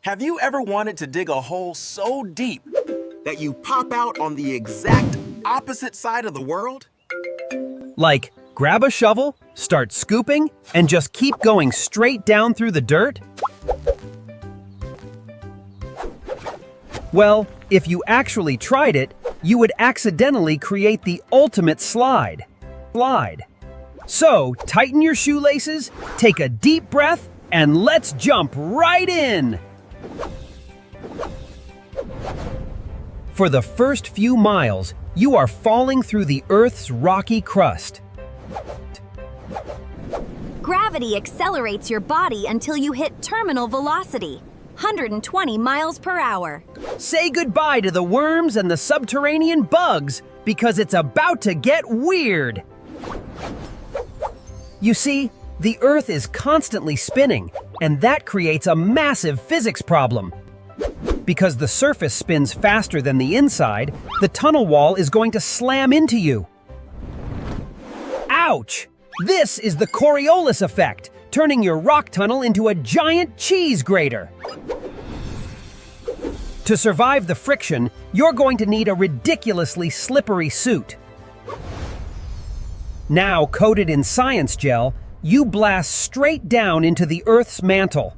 Have you ever wanted to dig a hole so deep that you pop out on the exact opposite side of the world? Like, grab a shovel, start scooping, and just keep going straight down through the dirt? Well, if you actually tried it, you would accidentally create the ultimate slide. So, tighten your shoelaces, take a deep breath, and let's jump right in! For the first few miles, you are falling through the Earth's rocky crust. Gravity accelerates your body until you hit terminal velocity, 120 miles per hour. Say goodbye to the worms and the subterranean bugs, because it's about to get weird. You see, the Earth is constantly spinning, and that creates a massive physics problem. Because the surface spins faster than the inside, the tunnel wall is going to slam into you. Ouch! This is the Coriolis effect, turning your rock tunnel into a giant cheese grater. To survive the friction, you're going to need a ridiculously slippery suit. Now coated in science gel, you blast straight down into the Earth's mantle.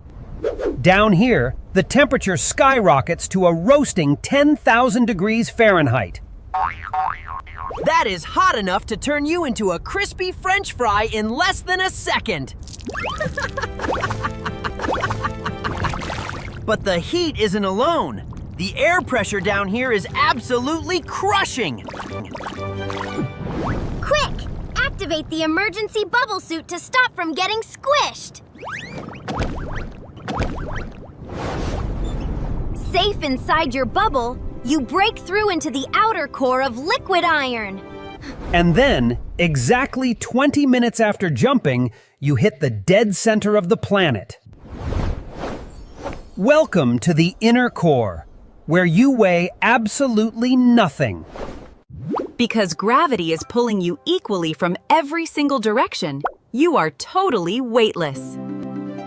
Down here, the temperature skyrockets to a roasting 10,000 degrees Fahrenheit. That is hot enough to turn you into a crispy French fry in less than a second. But the heat isn't alone. The air pressure down here is absolutely crushing. Quick! Activate the emergency bubble suit to stop from getting squished. Safe inside your bubble, you break through into the outer core of liquid iron. And then, exactly 20 minutes after jumping, you hit the dead center of the planet. Welcome to the inner core, where you weigh absolutely nothing. Because gravity is pulling you equally from every single direction, you are totally weightless.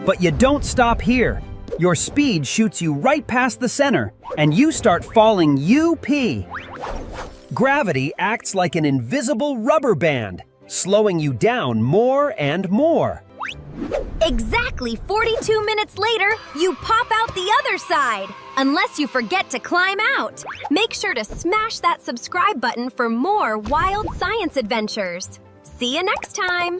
But you don't stop here. Your speed shoots you right past the center, and you start falling UP. Gravity acts like an invisible rubber band, slowing you down more and more. Exactly 42 minutes later, you pop out the other side. Unless you forget to climb out. Make sure to smash that subscribe button for more wild science adventures. See you next time!